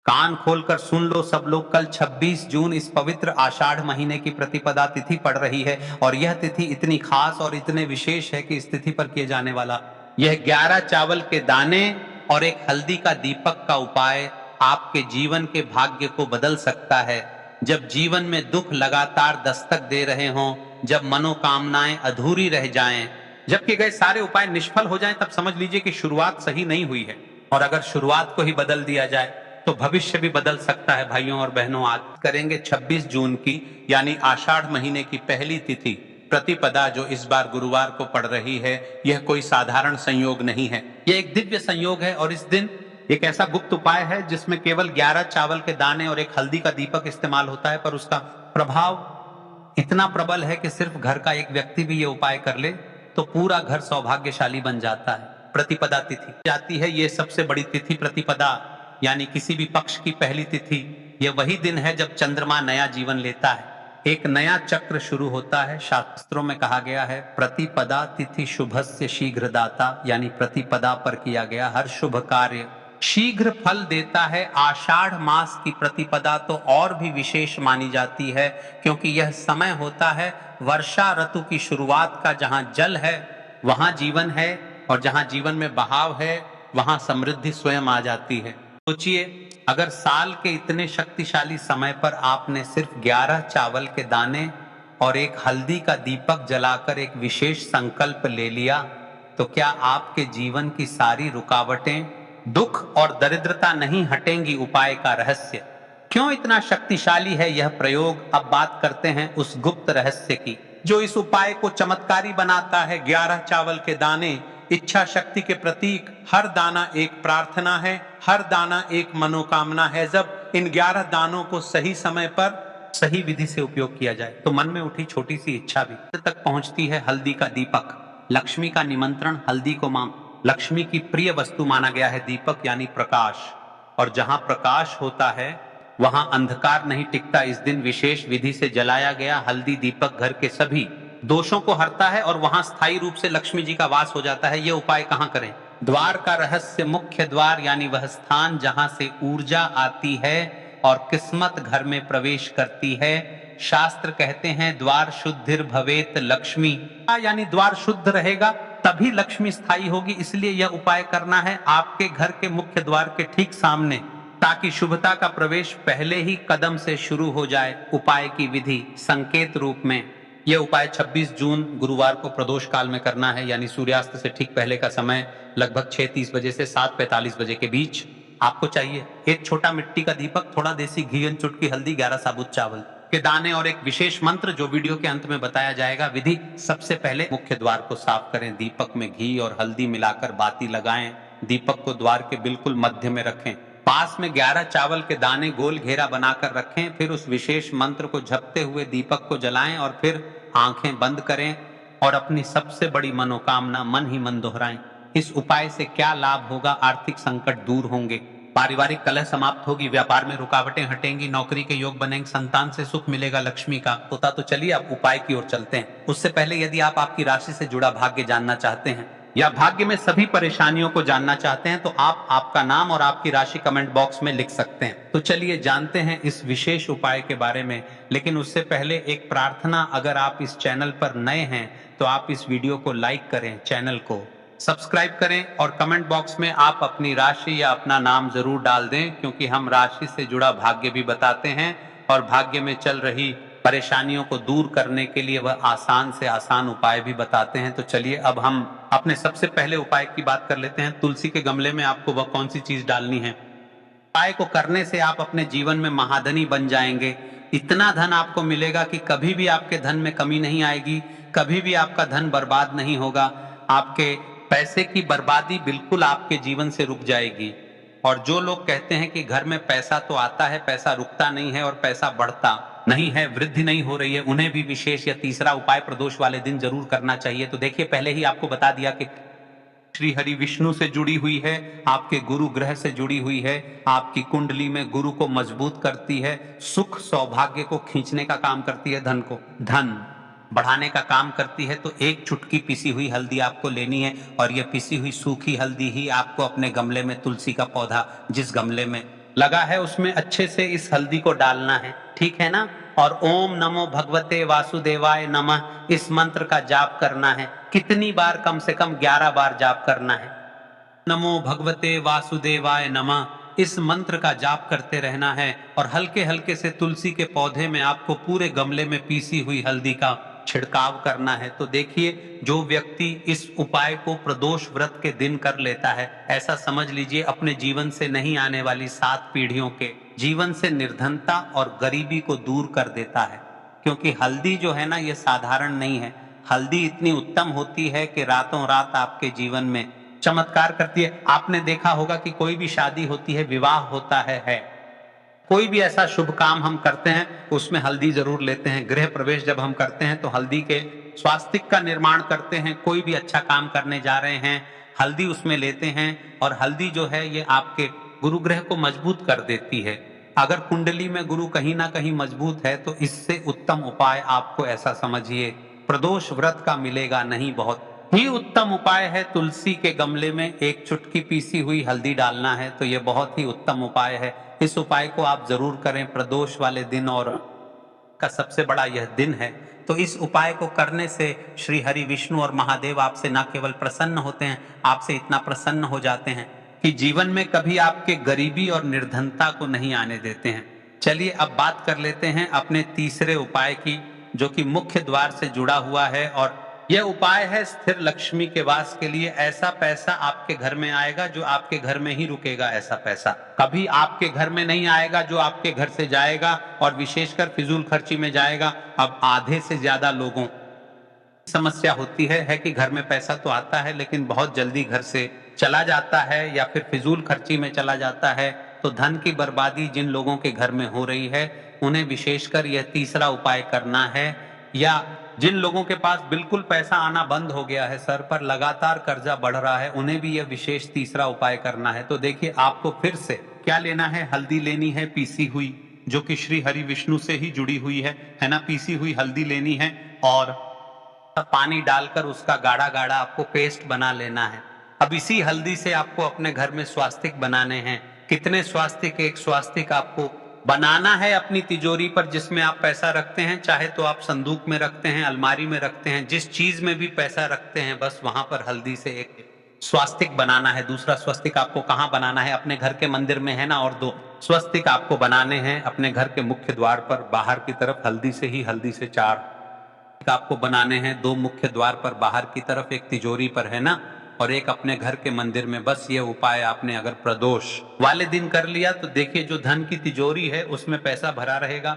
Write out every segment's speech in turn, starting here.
कान खोलकर सुन लो सब लोग, कल 26 जून इस पवित्र आषाढ़ महीने की प्रतिपदा तिथि पड़ रही है और यह तिथि इतनी खास और इतने विशेष है कि इस तिथि पर किए जाने वाला यह 11 चावल के दाने और एक हल्दी का दीपक का उपाय आपके जीवन के भाग्य को बदल सकता है। जब जीवन में दुख लगातार दस्तक दे रहे हों, जब मनोकामनाएं अधूरी रह जाएं, जब किए गए सारे उपाय निष्फल हो जाएं, तब समझ लीजिए कि शुरुआत सही नहीं हुई है। और अगर शुरुआत को ही बदल दिया जाए तो भविष्य भी बदल सकता है। भाइयों और बहनों, आज करेंगे 26 जून की यानी आषाढ़ महीने की पहली तिथि प्रतिपदा, जो इस बार गुरुवार को पड़ रही है। यह कोई साधारण संयोग नहीं है, यह एक दिव्य संयोग है। और इस दिन एक ऐसा गुप्त उपाय है जिसमें केवल 11 चावल के दाने और एक हल्दी का दीपक इस्तेमाल होता है, पर उसका प्रभाव इतना प्रबल है कि सिर्फ घर का एक व्यक्ति भी ये उपाय कर ले तो पूरा घर सौभाग्यशाली बन जाता है। प्रतिपदा तिथि जाती है, ये सबसे बड़ी तिथि प्रतिपदा यानी किसी भी पक्ष की पहली तिथि। यह वही दिन है जब चंद्रमा नया जीवन लेता है, एक नया चक्र शुरू होता है। शास्त्रों में कहा गया है प्रतिपदा तिथि शुभस्य शीघ्रदाता, यानी प्रतिपदा पर किया गया हर शुभ कार्य शीघ्र फल देता है। आषाढ़ मास की प्रतिपदा तो और भी विशेष मानी जाती है, क्योंकि यह समय होता है वर्षा ऋतु की शुरुआत का। जहां जल है वहां जीवन है, और जहां जीवन में बहाव है वहां समृद्धि स्वयं आ जाती है। सोचिए, अगर साल के इतने शक्तिशाली समय पर आपने सिर्फ 11 चावल के दाने और एक हल्दी का दीपक जलाकर एक विशेष संकल्प ले लिया, तो क्या आपके जीवन की सारी रुकावटें, दुख और दरिद्रता नहीं हटेंगी? उपाय का रहस्य क्यों इतना शक्तिशाली है यह प्रयोग? अब बात करते हैं उस गुप्त रहस्य की जो इस उपाय को चमत्कारी बनाता है। 11 चावल के दाने इच्छा शक्ति के प्रतीक, हर दाना एक प्रार्थना है, हर दाना एक मनोकामना है। जब इन 11 दानों को सही समय पर सही विधि से उपयोग किया जाए तो मन में उठी छोटी सी इच्छा भी तक पहुंचती है। हल्दी का दीपक, लक्ष्मी का निमंत्रण। हल्दी को मां लक्ष्मी की प्रिय वस्तु माना गया है। दीपक यानी प्रकाश, और जहां प्रकाश होता है वहां अंधकार नहीं टिकता। इस दिन विशेष विधि से जलाया गया हल्दी दीपक घर के सभी दोषों को हरता है और वहां स्थायी रूप से लक्ष्मी जी का वास हो जाता है। यह उपाय कहां करें? द्वार का रहस्य, मुख्य द्वार यानी वह स्थान जहां से ऊर्जा आती है और किस्मत घर में प्रवेश करती है। शास्त्र कहते हैं द्वार शुद्धिर भवेत लक्ष्मी, यानी द्वार शुद्ध रहेगा तभी लक्ष्मी स्थायी होगी। इसलिए यह उपाय करना है आपके घर के मुख्य द्वार के ठीक सामने, ताकि शुभता का प्रवेश पहले ही कदम से शुरू हो जाए। उपाय की विधि संकेत रूप में, यह उपाय 26 जून गुरुवार को प्रदोष काल में करना है, यानी सूर्यास्त से ठीक पहले का समय लगभग 6:30 बजे से 7:45 बजे के बीच। आपको चाहिए एक छोटा मिट्टी का दीपक, थोड़ा देसी घी, चुटकी हल्दी, 11 साबुत चावल के दाने और एक विशेष मंत्र जो वीडियो के अंत में बताया जाएगा। विधि, सबसे पहले मुख्य द्वार को साफ करें, दीपक में घी और हल्दी मिलाकर बाती लगाएं, दीपक को द्वार के बिल्कुल मध्य में रखें, पास में 11 चावल के दाने गोल घेरा बनाकर रखें। फिर उस विशेष मंत्र को जपते हुए दीपक को जलाएं और फिर आंखें बंद करें और अपनी सबसे बड़ी मनोकामना मन ही मन दोहराएं। इस उपाय से क्या लाभ होगा? आर्थिक संकट दूर होंगे, पारिवारिक कलह समाप्त होगी, व्यापार में रुकावटें हटेंगी, नौकरी के योग बनेंगे, संतान से सुख मिलेगा, लक्ष्मी का होता। तो चलिए अब उपाय की ओर चलते हैं। उससे पहले यदि आप आपकी राशि से जुड़ा भाग्य जानना चाहते हैं या भाग्य में सभी परेशानियों को जानना चाहते हैं तो आप आपका नाम और आपकी राशि कमेंट बॉक्स में लिख सकते हैं। तो चलिए जानते हैं इस विशेष उपाय के बारे में। लेकिन उससे पहले एक प्रार्थना, अगर आप इस चैनल पर नए हैं तो आप इस वीडियो को लाइक करें, चैनल को सब्सक्राइब करें और कमेंट बॉक्स में आप अपनी राशि या अपना नाम जरूर डाल दें, क्योंकि हम राशि से जुड़ा भाग्य भी बताते हैं और भाग्य में चल रही परेशानियों को दूर करने के लिए वह आसान से आसान उपाय भी बताते हैं। तो चलिए अब हम अपने सबसे पहले उपाय की बात कर लेते हैं। तुलसी के गमले में आपको वह कौन सी चीज डालनी है? उपाय को करने से आप अपने जीवन में महाधनी बन जाएंगे। इतना धन आपको मिलेगा कि कभी भी आपके धन में कमी नहीं आएगी, कभी भी आपका धन बर्बाद नहीं होगा। आपके पैसे की बर्बादी बिल्कुल आपके जीवन से रुक जाएगी। और जो लोग कहते हैं कि घर में पैसा तो आता है, पैसा रुकता नहीं है और पैसा बढ़ता नहीं है, वृद्धि नहीं हो रही है, उन्हें भी विशेष या तीसरा उपाय प्रदोष वाले दिन जरूर करना चाहिए। तो देखिए, पहले ही आपको बता दिया कि श्री हरि विष्णु से जुड़ी हुई है, आपके गुरु ग्रह से जुड़ी हुई है, आपकी कुंडली में गुरु को मजबूत करती है, सुख सौभाग्य को खींचने का काम करती है, धन बढ़ाने का काम करती है। तो एक चुटकी पिसी हुई हल्दी आपको लेनी है और यह पिसी हुई सूखी हल्दी ही आपको अपने गमले में, तुलसी का पौधा जिस गमले में लगा है उसमें अच्छे से इस हल्दी को डालना है, ठीक है ना। और ओम नमो भगवते वासुदेवाय नमः इस मंत्र का जाप करना है। कितनी बार? कम से कम 11 बार जाप करना है। नमो भगवते वासुदेवाय नमः इस मंत्र का जाप करते रहना है। और हल्के हल्के से तुलसी के पौधे में आपको पूरे गमले में पीसी हुई हल्दी का छिड़काव करना है। तो देखिए, जो व्यक्ति इस उपाय को प्रदोष व्रत के दिन कर लेता है, ऐसा समझ लीजिए अपने जीवन से नहीं आने वाली 7 पीढ़ियों के जीवन से निर्धनता और गरीबी को दूर कर देता है। क्योंकि हल्दी जो है ना, ये साधारण नहीं है। हल्दी इतनी उत्तम होती है कि रातों रात आपके जीवन में चमत्कार करती है। आपने देखा होगा कि कोई भी शादी होती है, विवाह होता है, कोई भी ऐसा शुभ काम हम करते हैं उसमें हल्दी जरूर लेते हैं। गृह प्रवेश जब हम करते हैं तो हल्दी के स्वास्तिक का निर्माण करते हैं। कोई भी अच्छा काम करने जा रहे हैं, हल्दी उसमें लेते हैं। और हल्दी जो है ये आपके गुरु ग्रह को मजबूत कर देती है। अगर कुंडली में गुरु कहीं ना कहीं मजबूत है तो इससे उत्तम उपाय आपको, ऐसा समझिए, प्रदोष व्रत का मिलेगा नहीं। बहुत ही उत्तम उपाय है। तुलसी के गमले में एक चुटकी पीसी हुई हल्दी डालना है, तो यह बहुत ही उत्तम उपाय है। इस उपाय को आप जरूर करें प्रदोष वाले दिन, और का सबसे बड़ा यह दिन है। तो इस उपाय को करने से श्री हरि विष्णु और महादेव आपसे न केवल प्रसन्न होते हैं, आपसे इतना प्रसन्न हो जाते हैं कि जीवन में कभी आपके गरीबी और निर्धनता को नहीं आने देते हैं। चलिए अब बात कर लेते हैं अपने तीसरे उपाय की, जो कि मुख्य द्वार से जुड़ा हुआ है। और यह उपाय है स्थिर लक्ष्मी के वास के लिए। ऐसा पैसा आपके घर में आएगा जो आपके घर में ही रुकेगा। ऐसा पैसा कभी आपके घर में नहीं आएगा जो आपके घर से जाएगा, और विशेषकर फिजूल खर्ची में जाएगा। अब आधे से ज्यादा लोगों समस्या होती है कि घर में पैसा तो आता है लेकिन बहुत जल्दी घर से चला जाता है, या फिर फिजूल खर्ची में चला जाता है। तो धन की बर्बादी जिन लोगों के घर में हो रही है, उन्हें विशेषकर यह तीसरा उपाय करना है। या जिन लोगों के पास बिल्कुल पैसा आना बंद हो गया है, सर पर लगातार कर्जा बढ़ रहा है, उन्हें भी यह विशेष तीसरा उपाय करना है। तो देखिए, आपको फिर से क्या लेना है? हल्दी लेनी है पीसी हुई, जो कि श्री हरि विष्णु से ही जुड़ी हुई है ना। पीसी हुई हल्दी लेनी है और पानी डालकर उसका गाढ़ा गाढ़ा आपको पेस्ट बना लेना है। अब इसी हल्दी से आपको अपने घर में स्वास्तिक बनाने हैं। कितने स्वास्तिक? एक स्वास्तिक आपको बनाना है अपनी तिजोरी पर, जिसमें आप पैसा रखते हैं। चाहे तो आप संदूक में रखते हैं, अलमारी में रखते हैं, जिस चीज में भी पैसा रखते हैं, बस वहां पर हल्दी से एक स्वास्तिक बनाना है। दूसरा स्वस्तिक आपको कहाँ बनाना है? अपने घर के मंदिर में, है ना। और 2 स्वस्तिक आपको बनाने हैं अपने घर के मुख्य द्वार पर बाहर की तरफ। हल्दी से 4 आपको बनाने हैं। 2 मुख्य द्वार पर बाहर की तरफ, एक तिजोरी पर, है ना, और एक अपने घर के मंदिर में। बस ये उपाय आपने अगर प्रदोष वाले दिन कर लिया तो देखिए, जो धन की तिजोरी है उसमें पैसा भरा रहेगा।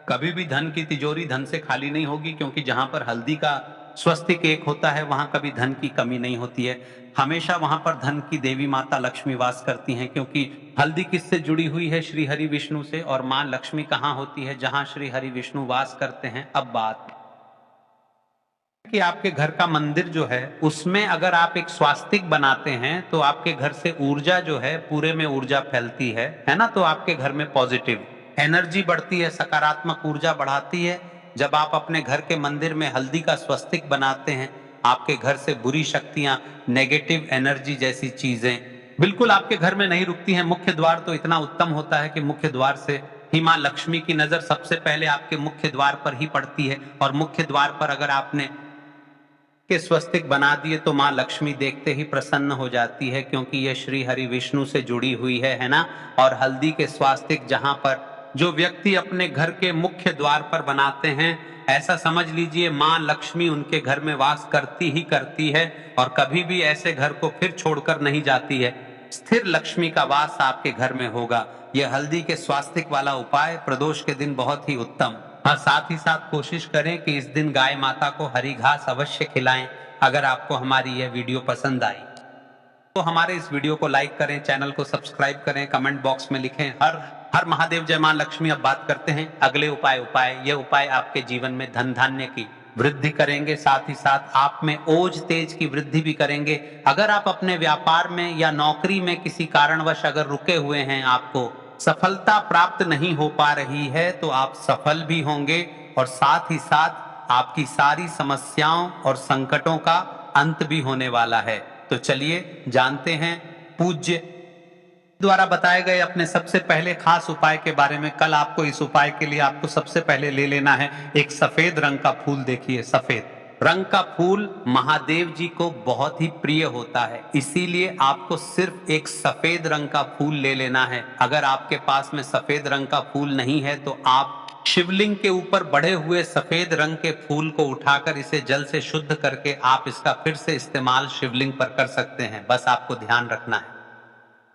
कभी भी धन की तिजोरी धन से खाली नहीं होगी, क्योंकि जहां पर हल्दी का स्वस्तिक एक होता है वहां कभी धन की कमी नहीं होती है। हमेशा वहां पर धन की देवी माता लक्ष्मी वास करती हैं, क्योंकि हल्दी किससे जुड़ी हुई है? श्री हरि विष्णु से। और माँ लक्ष्मी कहाँ होती है? जहां श्री हरि विष्णु वास करते हैं। अब बात कि आपके घर का मंदिर जो है उसमें अगर आप एक स्वास्तिक बनाते हैं तो आपके घर से ऊर्जा जो है, पूरे में ऊर्जा फैलती है ना। तो आपके घर में पॉजिटिव एनर्जी बढ़ती है, सकारात्मक ऊर्जा बढ़ाती है। जब आप अपने घर के मंदिर में हल्दी का स्वस्तिक बनाते हैं, आपके घर से बुरी शक्तियां, नेगेटिव एनर्जी जैसी चीजें बिल्कुल आपके घर में नहीं रुकती हैं। मुख्य द्वार तो इतना उत्तम होता है कि मुख्य द्वार से ही माँ लक्ष्मी की नजर सबसे पहले आपके मुख्य द्वार पर ही पड़ती है। और मुख्य द्वार पर अगर आपने के स्वस्तिक बना दिए तो माँ लक्ष्मी देखते ही प्रसन्न हो जाती है, क्योंकि यह श्री हरि विष्णु से जुड़ी हुई है ना। और हल्दी के स्वास्तिक जहां पर जो व्यक्ति अपने घर के मुख्य द्वार पर बनाते हैं, ऐसा समझ लीजिए माँ लक्ष्मी उनके घर में वास करती ही करती है, और कभी भी ऐसे घर को फिर छोड़कर नहीं जाती है। स्थिर लक्ष्मी का वास आपके घर में होगा। यह हल्दी के स्वास्तिक वाला उपाय प्रदोष के दिन बहुत ही उत्तम। हाँ, साथ ही साथ कोशिश करें कि इस दिन गाय माता को हरी घास अवश्य खिलाएं। अगर आपको हमारी यह वीडियो पसंद आई तो हमारे इस वीडियो को लाइक करें, चैनल को सब्सक्राइब करें, कमेंट बॉक्स में लिखें हर हर महादेव जय मां लक्ष्मी। अब बात करते हैं अगले उपाय। ये उपाय आपके जीवन में धन धान्य की वृद्धि करेंगे, साथ ही साथ आप में ओज तेज की वृद्धि भी करेंगे। अगर आप अपने व्यापार में या नौकरी में किसी कारणवश अगर रुके हुए हैं, आपको सफलता प्राप्त नहीं हो पा रही है, तो आप सफल भी होंगे, और साथ ही साथ आपकी सारी समस्याओं और संकटों का अंत भी होने वाला है। तो चलिए जानते हैं पूज्य द्वारा बताए गए अपने सबसे पहले खास उपाय के बारे में, कल आपको इस उपाय के लिए आपको सबसे पहले ले लेना है एक सफेद रंग का फूल। देखिए सफेद रंग का फूल महादेव जी को बहुत ही प्रिय होता है, इसीलिए आपको सिर्फ एक सफेद रंग का फूल ले लेना है। अगर आपके पास में सफेद रंग का फूल नहीं है तो आप शिवलिंग के ऊपर बढ़े हुए सफेद रंग के फूल को उठाकर इसे जल से शुद्ध करके आप इसका फिर से इस्तेमाल शिवलिंग पर कर सकते हैं। बस आपको ध्यान रखना है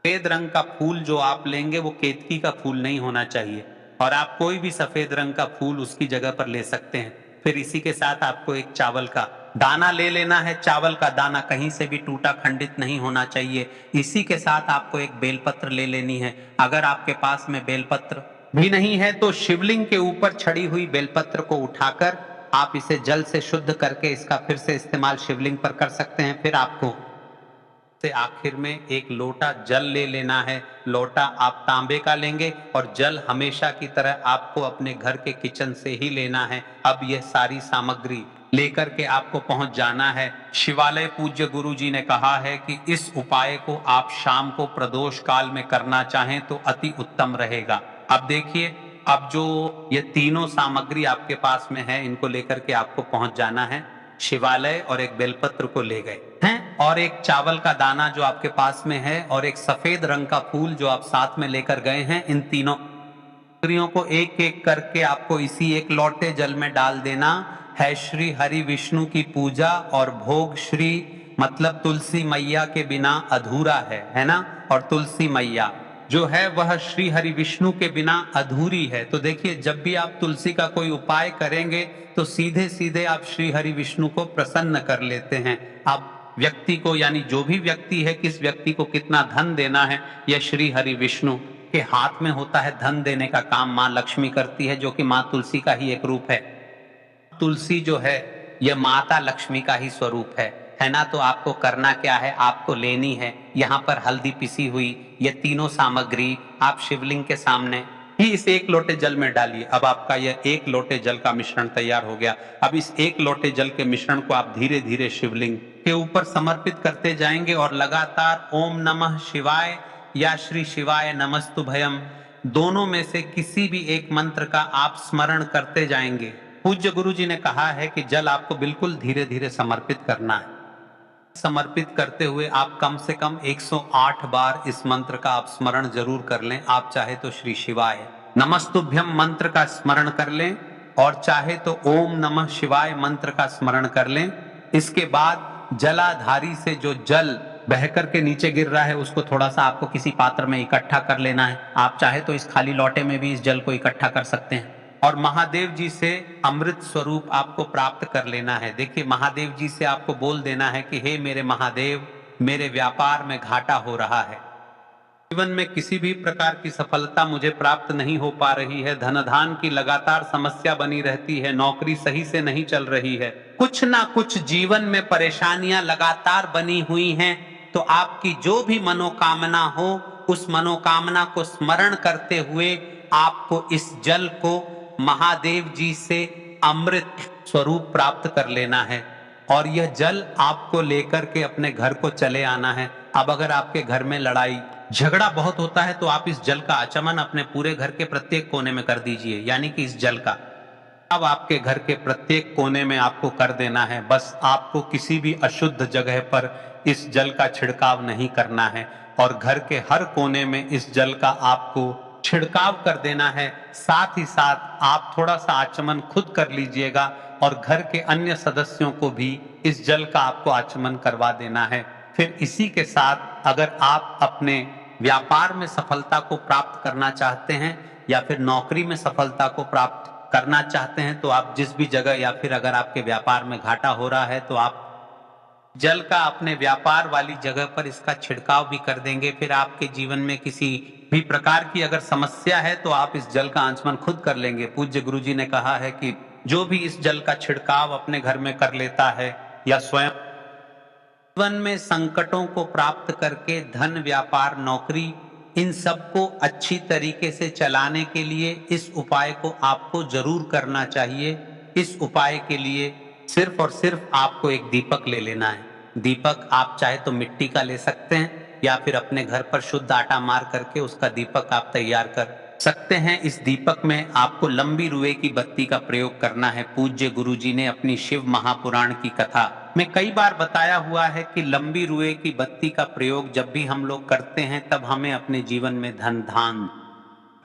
सफेद रंग का फूल जो आप लेंगे वो केतकी का फूल नहीं होना चाहिए, और आप कोई भी सफेद रंग का फूल उसकी जगह पर ले सकते हैं। फिर इसी के साथ आपको एक चावल का दाना ले लेना है। चावल का दाना कहीं से भी टूटा खंडित नहीं होना चाहिए। इसी के साथ आपको एक बेलपत्र ले लेनी है। अगर आपके पास में बेलपत्र भी नहीं है तो शिवलिंग के ऊपर छड़ी हुई बेलपत्र को उठाकर आप इसे जल से शुद्ध करके इसका फिर से इस्तेमाल शिवलिंग पर कर सकते हैं। फिर आपको से आखिर में एक लोटा जल ले लेना है। लोटा आप तांबे का लेंगे और जल हमेशा की तरह आपको अपने घर के किचन से ही लेना है। अब यह सारी सामग्री लेकर के आपको पहुंच जाना है शिवालय। पूज्य गुरु जी ने कहा है कि इस उपाय को आप शाम को प्रदोष काल में करना चाहें तो अति उत्तम रहेगा। अब देखिए, अब जो ये तीनों सामग्री आपके पास में है इनको लेकर के आपको पहुंच जाना है शिवालय, और एक बेलपत्र को ले गए हैं और एक चावल का दाना जो आपके पास में है और एक सफेद रंग का फूल जो आप साथ में लेकर गए हैं, इन तीनों सामग्रियों को एक एक करके आपको इसी एक लोटे जल में डाल देना है। श्री हरि विष्णु की पूजा और भोग श्री मतलब तुलसी मैया के बिना अधूरा है ना, और तुलसी मैया जो है वह श्री हरि विष्णु के बिना अधूरी है। तो देखिए, जब भी आप तुलसी का कोई उपाय करेंगे तो सीधे सीधे आप श्री हरि विष्णु को प्रसन्न कर लेते हैं। आप व्यक्ति को, यानी जो भी व्यक्ति है, किस व्यक्ति को कितना धन देना है, यह श्री हरि विष्णु के हाथ में होता है। धन देने का काम माँ लक्ष्मी करती है, जो कि माँ तुलसी का ही एक रूप है। तुलसी जो है यह माता लक्ष्मी का ही स्वरूप है ना। तो आपको करना क्या है, आपको लेनी है यहाँ पर हल्दी पिसी हुई, ये तीनों सामग्री आप शिवलिंग के सामने ही इस एक लोटे जल में डालिए। अब आपका यह एक लोटे जल का मिश्रण तैयार हो गया। अब इस एक लोटे जल के मिश्रण को आप धीरे धीरे शिवलिंग के ऊपर समर्पित करते जाएंगे और लगातार ओम नमः शिवाय या श्री शिवाय नमस्तुभयम दोनों में से किसी भी एक मंत्र का आप स्मरण करते जाएंगे। पूज्य गुरु जी ने कहा है कि जल आपको बिल्कुल धीरे धीरे समर्पित करना है। समर्पित करते हुए आप कम से कम 108 बार इस मंत्र का आप स्मरण जरूर कर लें। आप चाहे तो श्री शिवाय नमस्तुभ्यम मंत्र का स्मरण कर लें और चाहे तो ओम नमः शिवाय मंत्र का स्मरण कर लें। इसके बाद जलाधारी से जो जल बहकर के नीचे गिर रहा है उसको थोड़ा सा आपको किसी पात्र में इकट्ठा कर लेना है। आप चाहे तो इस खाली लोटे में भी इस जल को इकट्ठा कर सकते हैं और महादेव जी से अमृत स्वरूप आपको प्राप्त कर लेना है। देखिए, महादेव जी से आपको बोल देना है कि हे मेरे महादेव, मेरे व्यापार में घाटा हो रहा है, जीवन में किसी भी प्रकार की सफलता मुझे प्राप्त नहीं हो पा रही है, धनधान की लगातार समस्या बनी रहती है, नौकरी सही से नहीं चल रही है, कुछ ना कुछ जीवन में परेशानियां लगातार बनी हुई हैं। तो आपकी जो भी मनोकामना हो उस मनोकामना को स्मरण करते हुए आपको इस जल को महादेव जी से अमृत स्वरूप प्राप्त कर लेना है और यह जल आपको लेकर के अपने घर को चले आना है। अब अगर आपके घर में लड़ाई झगड़ा बहुत होता है तो आप इस जल का आचमन अपने पूरे घर के प्रत्येक कोने में कर दीजिए, यानी कि इस जल का अब आपके घर के प्रत्येक कोने में आपको कर देना है। बस आपको किसी भी अशुद्ध जगह पर इस जल का छिड़काव नहीं करना है और घर के हर कोने में इस जल का आपको छिड़काव कर देना है। साथ ही साथ आप थोड़ा सा आचमन खुद कर लीजिएगा और घर के अन्य सदस्यों को भी इस जल का आपको आचमन करवा देना है। फिर इसी के साथ अगर आप अपने व्यापार में सफलता को प्राप्त करना चाहते हैं या फिर नौकरी में सफलता को प्राप्त करना चाहते हैं तो आप जिस भी जगह या फिर अगर आपके व्यापार में घाटा हो रहा है तो आप जल का अपने व्यापार वाली जगह पर इसका छिड़काव भी कर देंगे। फिर आपके जीवन में किसी भी प्रकार की अगर समस्या है तो आप इस जल का आचमन खुद कर लेंगे। पूज्य गुरु जी ने कहा है कि जो भी इस जल का छिड़काव अपने घर में कर लेता है या स्वयं जीवन में संकटों को प्राप्त करके धन, व्यापार, नौकरी, इन सबको अच्छी तरीके से चलाने के लिए इस उपाय को आपको जरूर करना चाहिए। इस उपाय के लिए सिर्फ और सिर्फ आपको एक दीपक ले लेना है। दीपक आप चाहे तो मिट्टी का ले सकते हैं या फिर अपने घर पर शुद्ध आटा मार करके उसका दीपक आप तैयार कर सकते हैं। इस दीपक में आपको लंबी रुए की बत्ती का प्रयोग करना है। पूज्य गुरुजी ने अपनी शिव महापुराण की कथा में कई बार बताया हुआ है कि लंबी रुए की बत्ती का प्रयोग जब भी हम लोग करते हैं तब हमें अपने जीवन में धन धान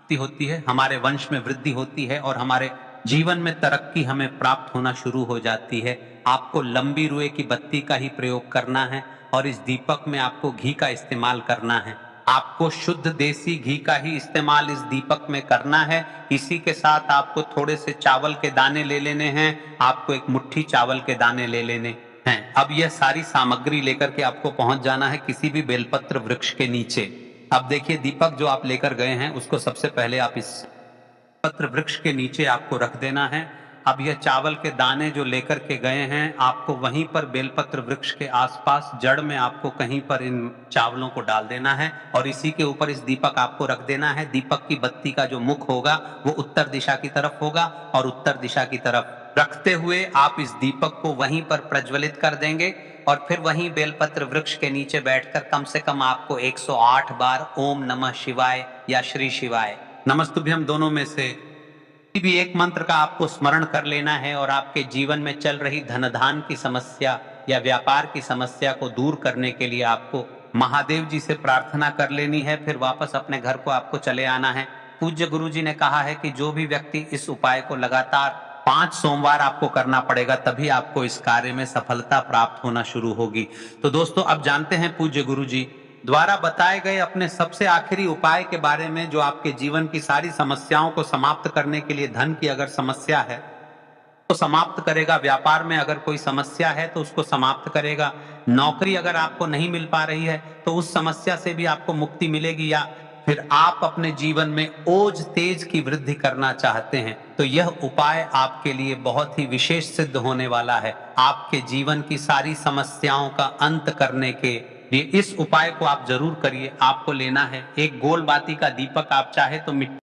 होती है, हमारे वंश में वृद्धि होती है और हमारे जीवन में तरक्की हमें प्राप्त होना शुरू हो जाती है। आपको लंबी रुए की बत्ती का ही प्रयोग करना है और इस दीपक में आपको घी का इस्तेमाल करना है। आपको शुद्ध देसी घी का ही इस्तेमाल इस दीपक में करना है। इसी के साथ आपको थोड़े से चावल के दाने ले लेने हैं, आपको एक मुट्ठी चावल के दाने ले लेने हैं। अब यह सारी सामग्री लेकर के आपको पहुंच जाना है किसी भी बेलपत्र वृक्ष के नीचे। अब देखिए, दीपक जो आप लेकर गए हैं उसको सबसे पहले आप इस पत्र वृक्ष के नीचे आपको रख देना है। अब यह चावल के दाने जो लेकर के गए हैं आपको वहीं पर बेलपत्र वृक्ष के आसपास जड़ में आपको कहीं पर इन चावलों को डाल देना है और इसी के ऊपर इस दीपक आपको रख देना है। दीपक की बत्ती का जो मुख होगा वो उत्तर दिशा की तरफ होगा और उत्तर दिशा की तरफ रखते हुए आप इस दीपक को वहीं पर प्रज्वलित कर देंगे और फिर वहीं बेलपत्र वृक्ष के नीचे बैठकर कम से कम आपको 108 बार ओम नमः शिवाय या श्री शिवाय नमस्तुभ्यं दोनों में से भी एक मंत्र का आपको स्मरण कर लेना है और आपके जीवन में चल रही धनधान की समस्या या व्यापार की समस्या को दूर करने के लिए आपको महादेव जी से प्रार्थना कर लेनी है। फिर वापस अपने घर को आपको चले आना है। पूज्य गुरु जी ने कहा है कि जो भी व्यक्ति इस उपाय को लगातार 5 सोमवार आपको करना पड़ेगा, तभी आपको इस कार्य में सफलता प्राप्त होना शुरू होगी। तो दोस्तों, अब जानते हैं पूज्य गुरु जी द्वारा बताए गए अपने सबसे आखिरी उपाय के बारे में जो आपके जीवन की सारी समस्याओं को समाप्त करने के लिए, धन की अगर समस्या है तो समाप्त करेगा, व्यापार में अगर कोई समस्या है तो उसको समाप्त करेगा, नौकरी अगर आपको नहीं मिल पा रही है तो उस समस्या से भी आपको मुक्ति मिलेगी, या फिर आप अपने जीवन में ओज तेज की वृद्धि करना चाहते हैं तो यह उपाय आपके लिए बहुत ही विशेष सिद्ध होने वाला है। आपके जीवन की सारी समस्याओं का अंत करने के लिए इस उपाय को आप जरूर करिए। आपको लेना है एक गोल बाती का दीपक, आप चाहे तो मिट्टी